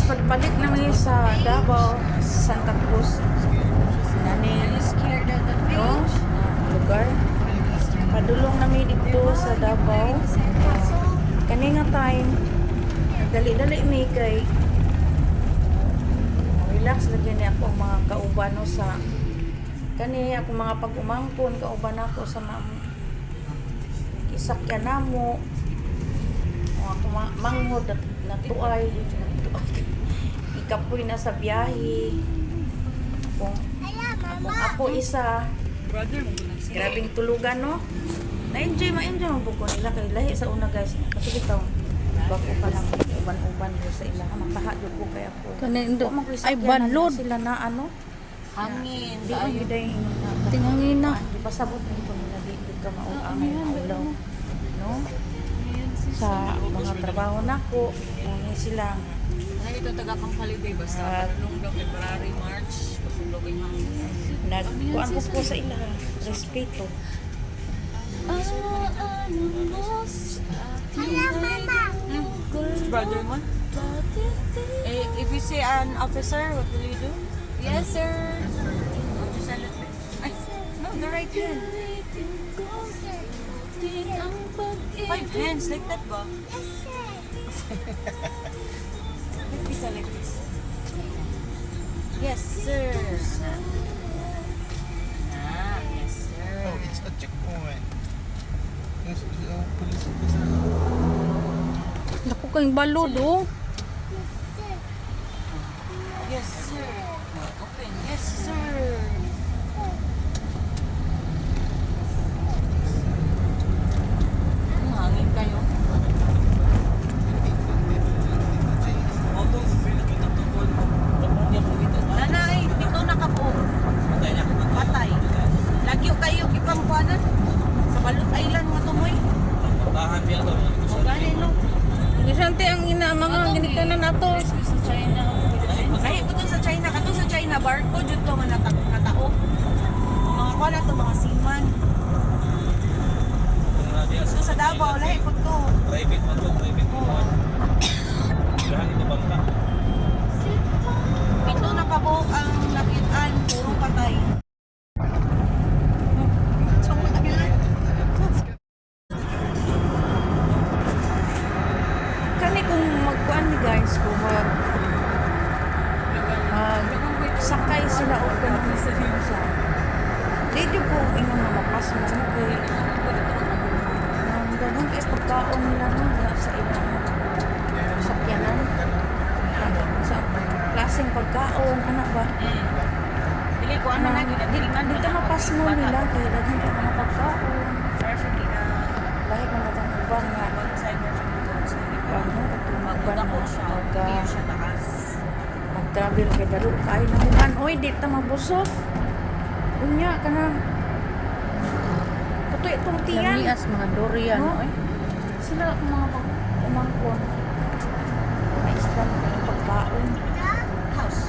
pagbalik namin sa Davao, Santa Cruz. Nani, no? Lugar. Padulong namin dito sa Davao. Kani nga time, dali-dali mi kay relax lagi ni ako ang mga kauban no, sa kani ako mga pag-umangkon kauban ako sa isakyan namo o ako manghod natuay ikapoy na sa biyahe kung ako isa grabing tulugan no na-enjoy mo po ko nila kay lahi sa una guys kasi bitaw bako pa lang uban-uban ko sa ila makahadyog ko kay ako Kanindo ay balod sila na ano hangin di man tayo. giday tingangin na di pasabot nito nila di ka mauangay ulaw no sa mga trabaho nako ni sila Ano ito taga kang holiday basta panulong daw February, March, pasulog yung hangin. nagkuan ko sa ila respeto Brother mo? Eh, if you see an officer, what will you do? Yes, sir. What you send it? Ay, no, the right hand. 5 hands, like that ba? Let me select this. Yes, sir. Ah, yes, sir. Oh, it's a checkpoint. There's police officer. naku kayong balod oh Yes, sir. Open. Yes, sir. Ang hangin kayo. Nanay, ikaw nakapo. Patay. Lagyo kayo gipangkuanan. Sa Balut Island nga tumoy. O ganin no. gisante ang ina mga ginikanan nato Sa China. Ay, ito sa China. Kato sa China, barko dyan to nga natao. Mga kuha na to, mga seaman. So sa Davao, lahi po to. Private man to, private man. Lahat ito bangka. Ito nakabuhok ang nakitaan, puro patay. kani kung magkuan ni guys kung sakay sila o kung sa dito po ingon na mapas mo no kay daghang kay pagkaon nila no sa ilang sakyanan sa klaseng pagkaon ano ba Dili ko ano na ginagilingan dito mapas mo nila kay daghang kay mga pagkaon lahi man natang uban nga ano mag-travel kay dalo kay namuhan oy di ta mabusog unya kana katoy itong tiyan lamias mga durian No? oy sila mga umangkon may isla na pagkaon house.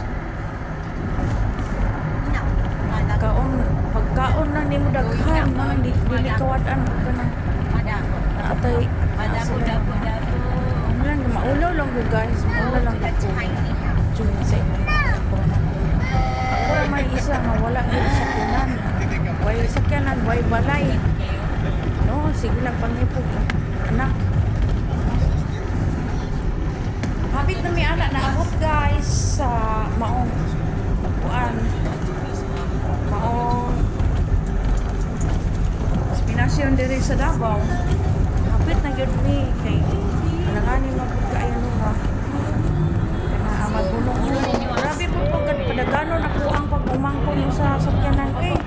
kaon pagkaon na nimo daghan mga dili kawadan kana atay ano lang maulaw lang ko guys maulaw lang ko June sa inyo ako lang may isa nga wala yung sakyanan way sakyanan way balay no sige lang pangipog anak habit na may anak na abot guys sa maong kuan maong Spinasyon diri sa Davao habit na gyud mi kay alangani magkayo no ha kana magbulong grabe po pagkat padagano na po ang pag-umangkon mo sa sakyanan eh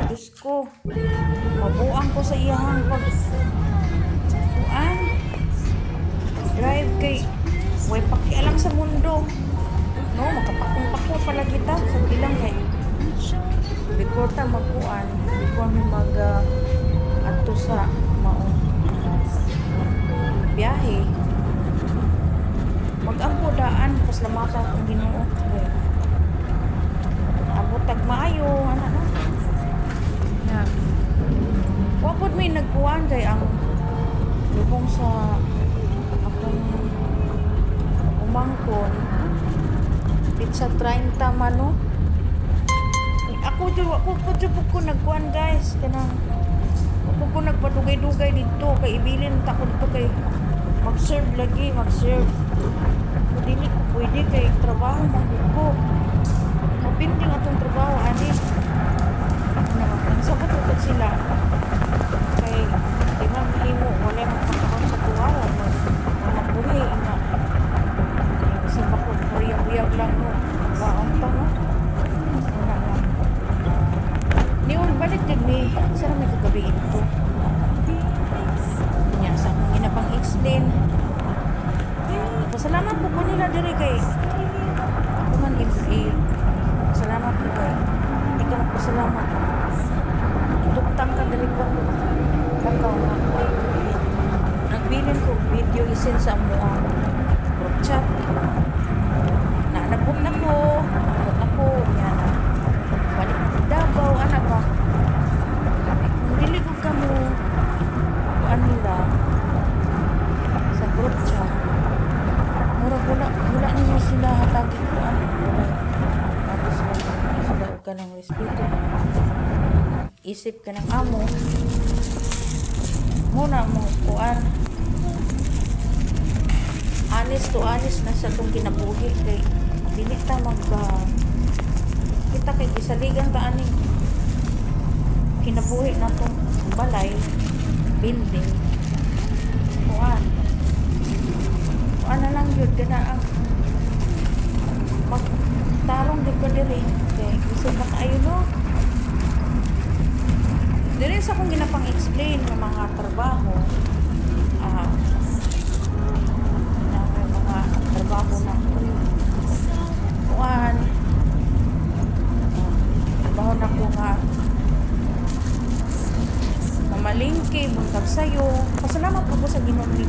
Diyos ko mabuang ko sa iyahang pag kuan drive kay way pakialam sa mundo no makapakong-pako pala kita sa bilang kay before ta magkuan before mi mag adto sa maong biyahe mag-ampo daan paslamatan kung Ginoo abot tag maayo ana no na wa pod may nagkuan kay ang lubong sa akong umangko gihapon. Pizza 30 man no. Ako po nagkuhan guys kanang ako po nagpadugay-dugay dito kay ibilin ta ko dito kay mag-serve lagi mag-serve so, dili ko pwede kay trabaho ko mapinding atong trabaho ani ang sabot ko sila kay di man himo wala magpakaroon sa tuwawa magbuhi nga kasi bako buyag lang no waong ta no niyon balik din ni sana may kagabi ito niya sa akong ginapang explain pasalamat po ko nila diri kay ako man salamat po kay hindi ka magpasalamat tuktang ka diri ko kakaw nga nagbilin ko video isin sa amuang group chat na nabot na ko yan balik Davao, anak ba? Dili ko ka mo kuan nila sa group chat. Wala ninyo sila hatagin kuan. Tapos sila ka ng respeto. Isip ka ng amo. Muna mo kuan. Honest to honest na sa itong kinabuhi kay dili ta kita kay gisaligan ta aning kinabuhi na tong balay building kuan na lang yun gana ang magtarong din ko diri kay gusto ba tayo no diri sa akong ginapang explain ng mga trabaho na mga trabaho na kuan trabaho na ko nga mamalingke buntag sayo pasalamat po sa Ginoo ni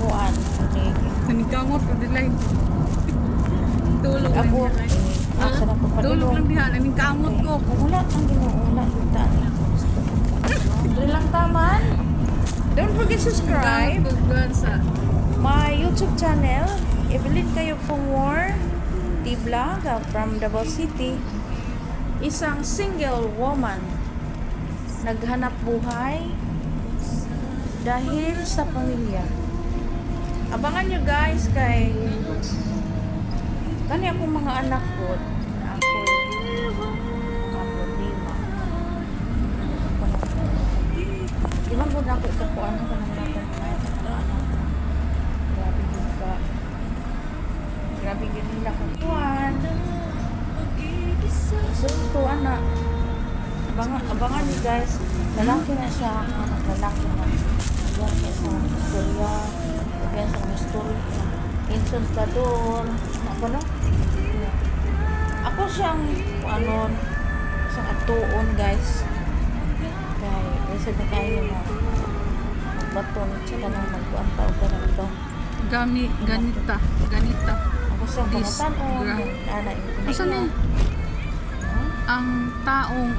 kuan ni Nanikamot ko dilay. Tulog lang ako diha. asa na ko pa Tulog lang diha, nanikamot ko. wala ang Ginoo wala kita dili lang taman don't forget to subscribe Sa my YouTube channel Evelyn kayo for more vlog from Davao City. Isang single woman naghanap buhay dahil sa pamilya. Abangan nyo guys kay kani akong mga anak ko ako lima di man po na ako ikakuan ko ng mga grabe din nila kung tuwan so ito anak abangan niyo guys lalaki na siya anak lalaki na yan siya sa istorya yan sa istorya insultador ako no ako siyang isang atuon guys kay isa na kayo na magbaton siya na magbuantaw ka na ito ganita. ako siyang This pangutanon gra- ana Asa ni? Ang taong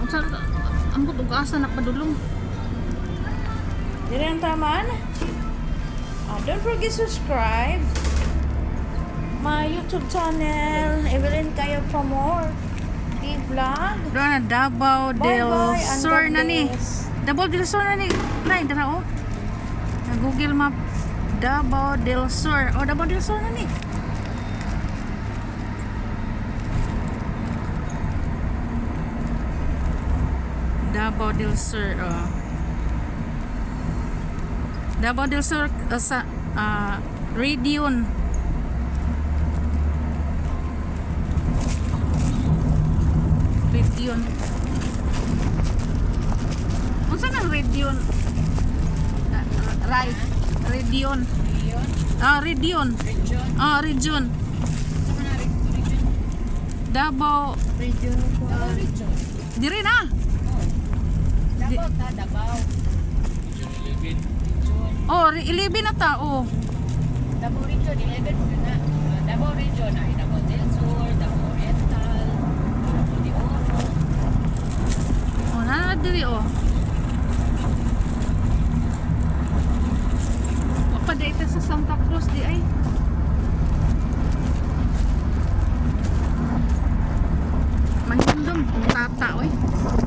ang asa na padulong. Dili ang taman. Don't forget to subscribe my YouTube channel Evelyn kayo for more vlog. Doon na Davao del Bye-bye, and Sur God na ni. bless. Davao del Sur na ni. Nay, dara oh. Na Google Map Davao del Sur. Oh, Davao del Sur na ni. Davao del Sur. Oh. Davao del Sur sa Region. Region. Unsa nang region? Right. Region. Region. Region. Davao. Region. Diri na. Davao ta, Davao. Oh, 11 na ta. Oh. Davao Region, 11 mo na. Davao Region ay Davao del Sur, Davao Oriental, Davao de Oro. Oh, na diri oh. Pa dito sa Santa Cruz di ay. Tao eh.